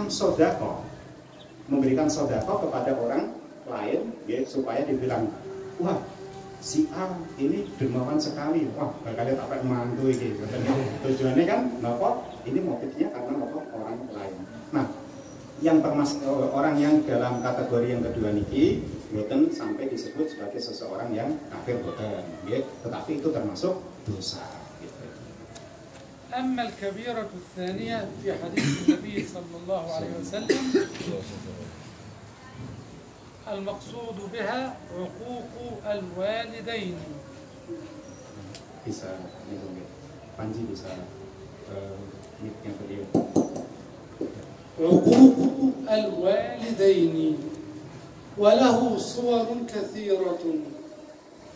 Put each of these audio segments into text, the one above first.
sodako, memberikan sodako kepada orang lain, ya, supaya dibilang, wah si A ini dermawan sekali, wah bakal tak mantu ini. Tujuannya kan, nopo ini motifnya karena nopo orang lain. Nah, yang termasuk orang yang dalam kategori yang kedua niki, boten sampai disebut sebagai seseorang yang kafir boten, ya, tetapi itu termasuk dosa. أما الكبيرة الثانية في حديث النبي صلى الله عليه وسلم المقصود بها عقوق الوالدين. Bisa, Panji bisa yang beliau. عقوق الوالدين وله صور كثيرة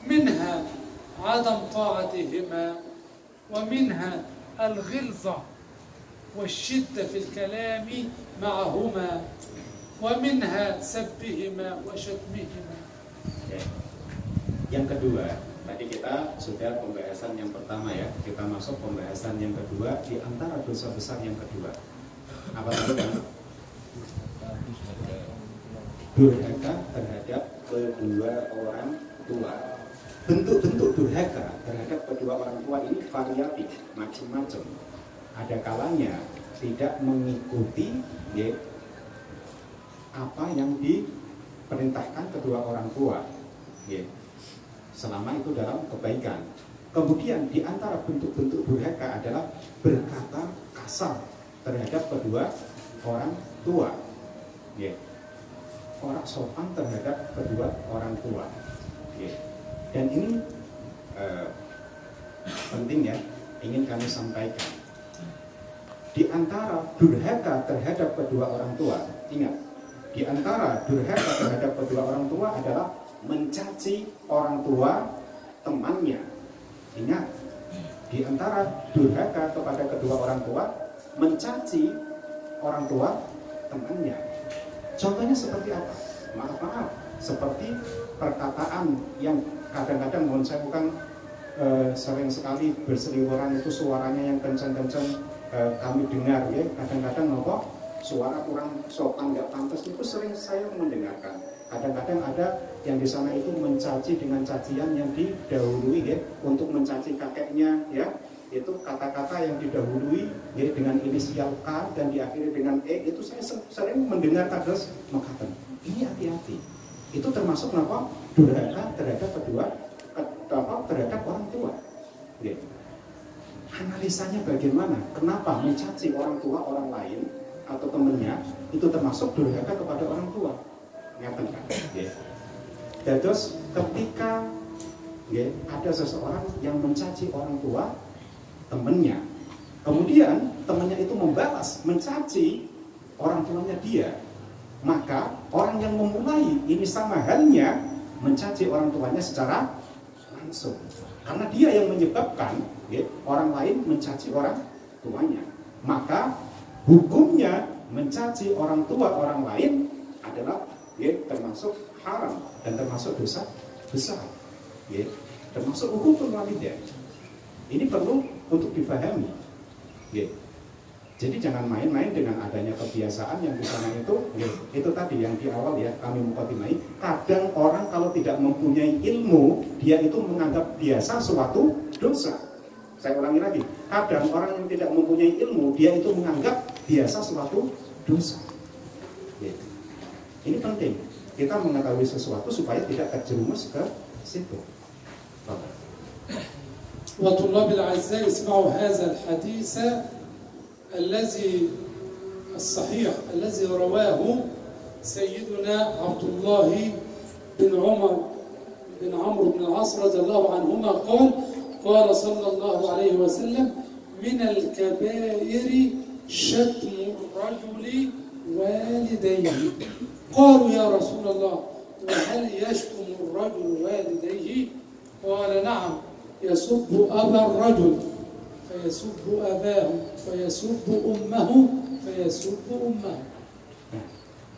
منها عدم طاعتهما ومنها الغلظة والشدة في الكلام معهما ومنها سبهما وشتمهما. Yang kedua, tadi kita sudah pembahasan yang pertama ya, kita masuk pembahasan yang kedua di antara dosa besar yang kedua. Apa tadi kan? Durhaka terhadap kedua orang tua. Bentuk-bentuk durhaka terhadap kedua orang tua ini variatif, macam-macam. Ada kalanya tidak mengikuti ya, apa yang diperintahkan kedua orang tua, ya, selama itu dalam kebaikan. Kemudian di antara bentuk-bentuk durhaka adalah berkata kasar terhadap kedua orang tua, ya, orang sopan terhadap kedua orang tua, ya. Dan ini penting ya, ingin kami sampaikan. Di antara durhaka terhadap kedua orang tua, ingat, di antara durhaka terhadap kedua orang tua adalah mencaci orang tua temannya. Ingat, di antara durhaka kepada kedua orang tua, mencaci orang tua temannya. Contohnya seperti apa? Maaf, seperti perkataan yang kadang-kadang, mohon saya bukan sering sekali berseliweran itu suaranya yang kencang-kencang kami dengar ya, kadang-kadang nopo suara kurang sopan nggak pantas itu sering saya mendengarkan. Kadang-kadang ada yang di sana itu mencaci dengan cacian yang didahului ya, untuk mencaci kakeknya ya, itu kata-kata yang didahului ya dengan inisial K dan diakhiri dengan E, itu saya sering mendengar kados mekaten. Ini hati-hati. Itu termasuk apa? Durhaka terhadap terhadap orang tua. Ya. Analisanya bagaimana? Kenapa mencaci orang tua orang lain atau temannya itu termasuk durhaka kepada orang tua? Ngaten kan? Ya. Dan terus ketika ya, ada seseorang yang mencaci orang tua temannya, kemudian temannya itu membalas mencaci orang tuanya dia, maka orang yang memulai ini sama halnya mencaci orang tuanya secara langsung, karena dia yang menyebabkan ya, orang lain mencaci orang tuanya. Maka hukumnya mencaci orang tua orang lain adalah ya, termasuk haram dan termasuk dosa besar, ya, termasuk hukum walidain. Ini perlu untuk difahami, ya. Jadi jangan main-main dengan adanya kebiasaan yang di sana itu, ya, itu tadi yang di awal ya kami mukadimai. Kadang orang kalau tidak mempunyai ilmu, dia itu menganggap biasa suatu dosa. Saya ulangi lagi, kadang orang yang tidak mempunyai ilmu, dia itu menganggap biasa suatu dosa. Ya. Ini penting, kita mengetahui sesuatu supaya tidak terjerumus ke situ. وطلاب الأعزاء اسمعوا هذا الحديث الصحيح الذي رواه سيدنا عبد الله بن عمر بن عمرو بن العاص رضي الله عنهما قال صلى الله عليه وسلم من الكبائر شتم الرجل والديه. قالوا يا رسول الله وهل يشتم الرجل والديه؟ قال نعم، يسب أبا الرجل فيسب أباه فيسب أمه فيسب أمه. Nah,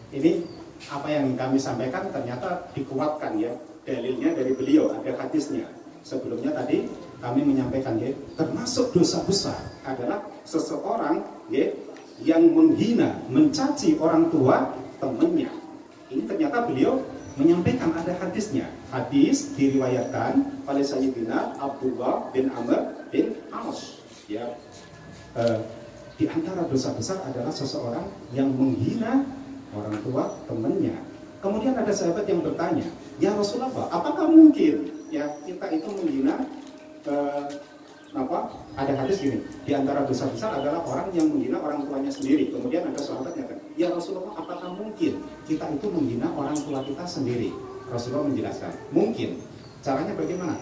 ini apa yang kami sampaikan ternyata dikuatkan ya, dalilnya dari beliau, ada hadisnya. Sebelumnya tadi kami menyampaikan ya, termasuk dosa besar adalah seseorang ya yang menghina, mencaci orang tua temannya. Ini ternyata beliau menyampaikan ada hadisnya. Hadis diriwayatkan oleh Sayyidina Abdullah bin Amr bin As. Ya, di antara dosa besar adalah seseorang yang menghina orang tua temannya. Kemudian ada sahabat yang bertanya, ya Rasulullah, apakah mungkin ya kita itu menghina? Ada hadis gini, di antara dosa besar adalah orang yang menghina orang tuanya sendiri. Kemudian ada sahabat yang bertanya, ya Rasulullah, apakah mungkin kita itu menghina orang tua kita sendiri? Rasulullah menjelaskan, mungkin. Caranya bagaimana?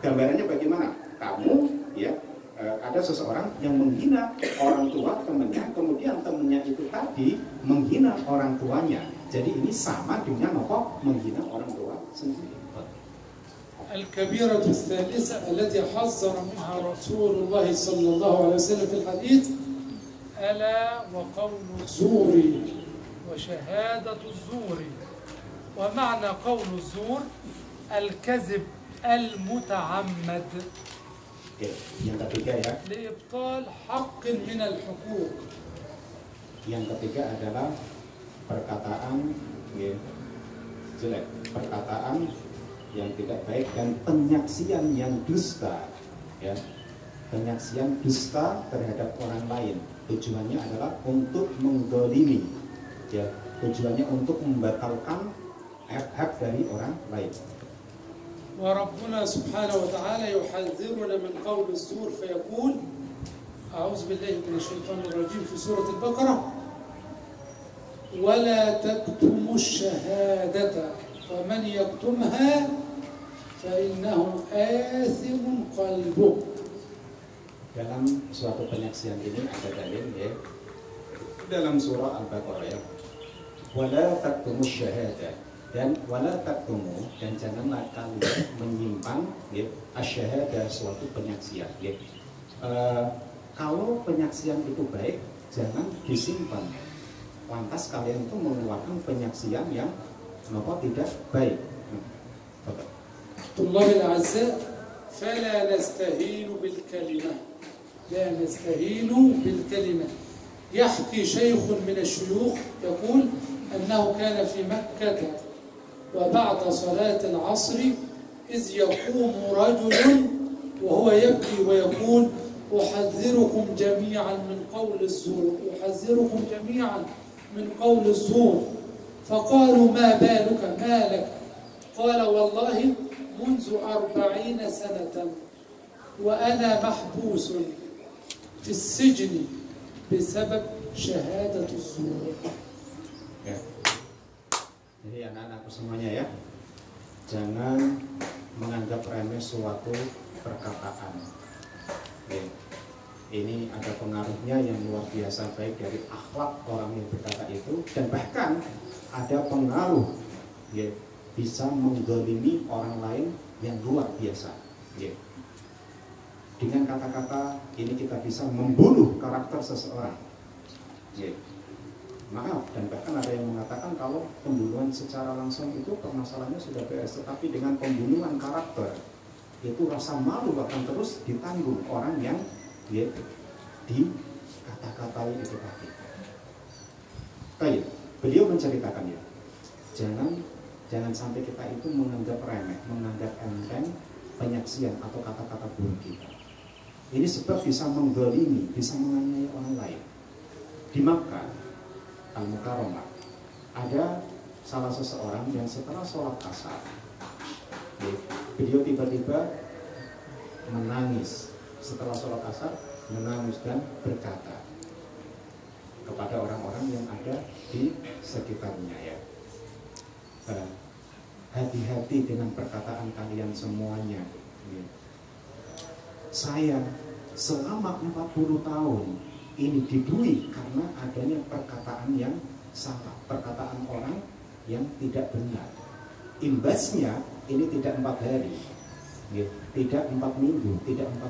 Gambarannya bagaimana? Kamu ya ada seseorang yang menghina orang tua temannya, kemudian temannya itu tadi menghina orang tuanya. Jadi ini sama dengan apa? Menghina orang tua sendiri. الكبيرة الثالثة التي حذر منها رسول الله صلى الله عليه وسلم في الحديث ألا وقول الزور وشهادة الزور. ومعنى قول الزور الكذب المتعمد yang ketiga ya, لإبطال حق من الحقوق. Yang ketiga adalah perkataan jelek, perkataan yang tidak baik, dan penyaksian yang dusta, ya, penyaksian dusta terhadap orang lain. Tujuannya adalah untuk menggolimi, ya, tujuannya untuk membatalkan hak-hak dari orang lain. وربنا سبحانه وتعالى يحذرنا من قول الزور فيقول أعوذ بالله من الشيطان الرجيم في سورة البقرة ولا تكتموا الشهادة ومن يكتمها فإنه آثم قلبه. Dalam suatu penyaksian ini ada dalil ya, dalam surah Al-Baqarah ya, wala taktumus syahadah, dan wala taktumu, dan janganlah kalian menyimpan ya, asyahadah, suatu penyaksian ya. Kalau penyaksian itu baik, jangan disimpan. Lantas kalian itu mengeluarkan penyaksian yang tidak baik. طلاب الأعزاء فلا نستهين بالكلمة، لا نستهين بالكلمة. يحكي شيخ من الشيوخ يقول أنه كان في مكة وبعد صلاة العصر إذ يقوم رجل وهو يبكي ويقول أحذركم جميعا من قول الزور، أحذركم جميعا من قول الزور. فقالوا ما بالك، ما لك؟ قال والله منذ 40 سنة وأنا محبوس في السجن بسبب شهادة الزور. Ya. Jadi anak-anakku semuanya ya, jangan menganggap remeh suatu perkataan. Ya. Ini ada pengaruhnya yang luar biasa baik dari akhlak orang yang berkata itu, dan bahkan ada pengaruh ya, bisa menggolimi orang lain yang luar biasa ya. Dengan kata-kata ini kita bisa membunuh karakter seseorang ya. Maaf, dan bahkan ada yang mengatakan kalau pembunuhan secara langsung itu permasalahannya sudah beres, tetapi dengan pembunuhan karakter itu rasa malu akan terus ditanggung orang yang ya, di kata-katai itu tadi. Baik, beliau menceritakan ya, jangan sampai kita itu menganggap remeh, menganggap enteng penyaksian atau kata-kata buruk kita. Ini sebab bisa menggolimi, bisa menganiaya orang lain. Di Makkah Al-Mukarramah ada salah seseorang yang setelah sholat asar, beliau tiba-tiba menangis. Setelah sholat asar menangis dan berkata kepada orang-orang yang ada di sekitarnya ya, hati-hati dengan perkataan kalian semuanya. Saya selama 40 tahun ini dibui karena adanya perkataan yang salah, perkataan orang yang tidak benar. Imbasnya ini tidak 4 hari, tidak 4 minggu, tidak 4